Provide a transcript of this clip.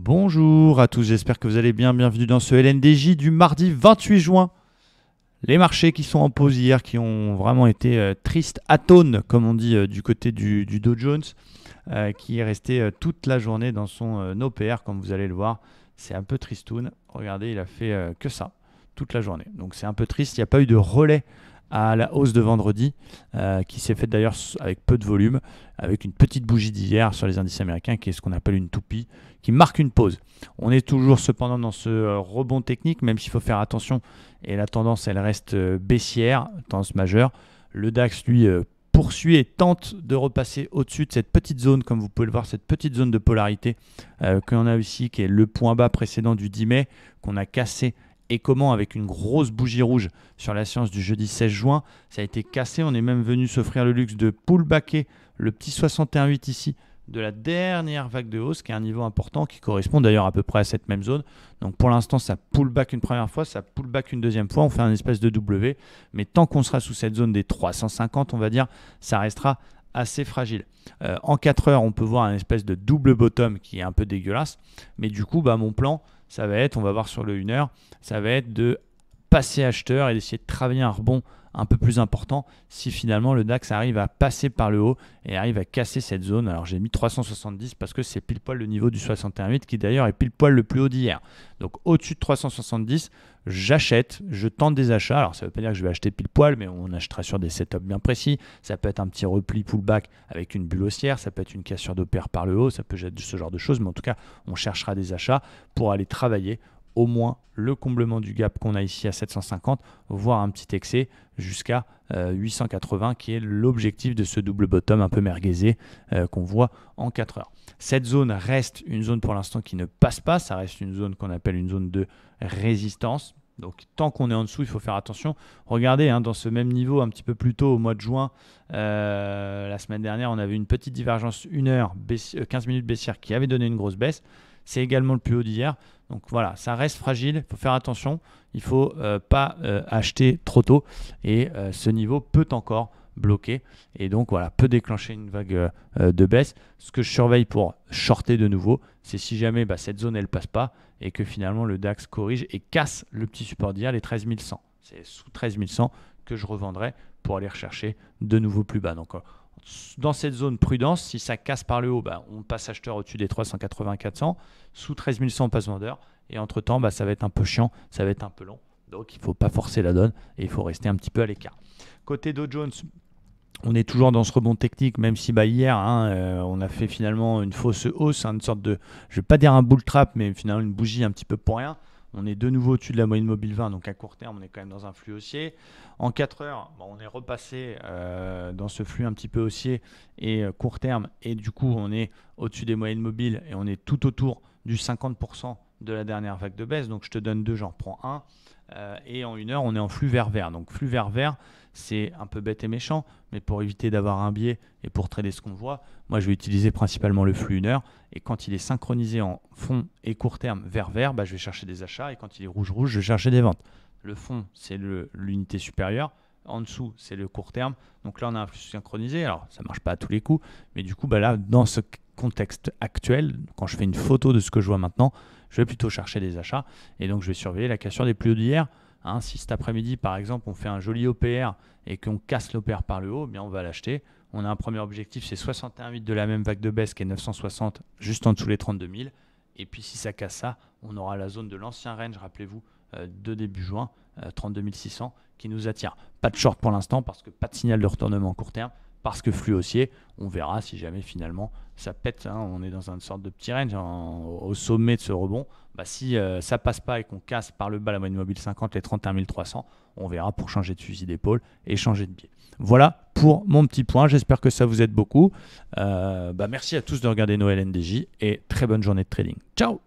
Bonjour à tous, j'espère que vous allez bien. Bienvenue dans ce LNDJ du mardi 28 juin. Les marchés qui sont en pause hier, qui ont vraiment été tristes, atones, comme on dit du côté du Dow Jones, qui est resté toute la journée dans son OPR, comme vous allez le voir. C'est un peu tristoun. Regardez, il a fait que ça toute la journée. Donc c'est un peu triste, il n'y a pas eu de relais à la hausse de vendredi, qui s'est faite d'ailleurs avec peu de volume, avec une petite bougie d'hier sur les indices américains, qui est ce qu'on appelle une toupie, qui marque une pause. On est toujours cependant dans ce rebond technique, même s'il faut faire attention, et la tendance elle reste baissière, tendance majeure. Le DAX lui poursuit et tente de repasser au-dessus de cette petite zone, comme vous pouvez le voir, cette petite zone de polarité qu'on a ici, qui est le point bas précédent du 10 mai, qu'on a cassé. Et comment, avec une grosse bougie rouge sur la séance du jeudi 16 juin, ça a été cassé. On est même venu s'offrir le luxe de pullbacker le petit 61,8 ici de la dernière vague de hausse, qui est un niveau important, qui correspond d'ailleurs à peu près à cette même zone. Donc pour l'instant, ça pullback une première fois, ça pullback une deuxième fois, on fait un espèce de W. Mais tant qu'on sera sous cette zone des 350, on va dire, ça restera assez fragile. En 4 heures, on peut voir un espèce de double bottom qui est un peu dégueulasse. Mais du coup, mon plan, ça va être, on va voir sur le 1 heure, ça va être de passer acheteur et d'essayer de travailler un rebond un peu plus important si finalement le DAX arrive à passer par le haut et arrive à casser cette zone. Alors j'ai mis 370 parce que c'est pile poil le niveau du 61,8 qui d'ailleurs est pile poil le plus haut d'hier. Donc au-dessus de 370, j'achète, je tente des achats. Alors ça ne veut pas dire que je vais acheter pile poil, mais on achètera sur des setups bien précis. Ça peut être un petit repli pullback avec une bulle haussière, ça peut être une cassure d'OPR par le haut, ça peut être ce genre de choses, mais en tout cas on cherchera des achats pour aller travailler au moins le comblement du gap qu'on a ici à 750, voire un petit excès jusqu'à 880, qui est l'objectif de ce double bottom un peu merguezé qu'on voit en 4 heures. Cette zone reste une zone pour l'instant qui ne passe pas, ça reste une zone qu'on appelle une zone de résistance. Donc tant qu'on est en dessous, il faut faire attention. Regardez, dans ce même niveau, un petit peu plus tôt, au mois de juin, la semaine dernière, on avait une petite divergence 1 heure, 15 minutes baissière qui avait donné une grosse baisse. C'est également le plus haut d'hier. Donc voilà, ça reste fragile, il faut faire attention. Il ne faut pas acheter trop tôt. Et ce niveau peut encore bloquer. Et donc voilà, peut déclencher une vague de baisse. Ce que je surveille pour shorter de nouveau, c'est si jamais cette zone elle passe pas et que finalement le DAX corrige et casse le petit support d'hier, les 13 100. C'est sous 13 100 que je revendrai pour aller rechercher de nouveau plus bas. Donc dans cette zone prudence, si ça casse par le haut, on passe acheteur au-dessus des 380-400. Sous 13 100, on passe vendeur. Et entre-temps, ça va être un peu chiant, ça va être un peu long. Donc, il ne faut pas forcer la donne et il faut rester un petit peu à l'écart. Côté Dow Jones, on est toujours dans ce rebond technique, même si hier, on a fait finalement une fausse hausse, une sorte de, je ne vais pas dire un bull trap, mais finalement une bougie un petit peu pour rien. On est de nouveau au-dessus de la moyenne mobile 20, donc à court terme, on est quand même dans un flux haussier. En 4 heures, on est repassé dans ce flux un petit peu haussier et court terme, et du coup, on est au-dessus des moyennes mobiles et on est tout autour du 50% de la dernière vague de baisse. Donc je te donne 2, j'en reprends un. Et en 1 heure, on est en flux vert-vert. Donc flux vert-vert, c'est un peu bête et méchant, mais pour éviter d'avoir un biais et pour trader ce qu'on voit, moi je vais utiliser principalement le flux 1 heure. Et quand il est synchronisé en fond et court terme vert-vert, je vais chercher des achats. Et quand il est rouge-rouge, je vais chercher des ventes. Le fond, c'est l'unité supérieure. En dessous, c'est le court terme. Donc là, on a un flux synchronisé. Alors, ça ne marche pas à tous les coups. Mais du coup, là, dans ce contexte actuel, quand je fais une photo de ce que je vois maintenant, je vais plutôt chercher des achats. Et donc, je vais surveiller la cassure des plus hauts d'hier. Si cet après-midi, par exemple, on fait un joli OPR et qu'on casse l'OPR par le haut, on va l'acheter. On a un premier objectif, c'est 61,8 de la même vague de baisse qui est 960, juste en dessous les 32 000. Et puis, si ça casse ça, on aura la zone de l'ancien range, rappelez-vous, de début juin, 32 600, qui nous attire. Pas de short pour l'instant parce que pas de signal de retournement court terme, parce que flux haussier. On verra si jamais finalement ça pète. On est dans une sorte de petit range au sommet de ce rebond. Si ça passe pas et qu'on casse par le bas la moyenne mobile 50, les 31 300, on verra pour changer de fusil d'épaule et changer de biais. Voilà pour mon petit point. J'espère que ça vous aide beaucoup. Merci à tous de regarder nos LNDJ et très bonne journée de trading. Ciao!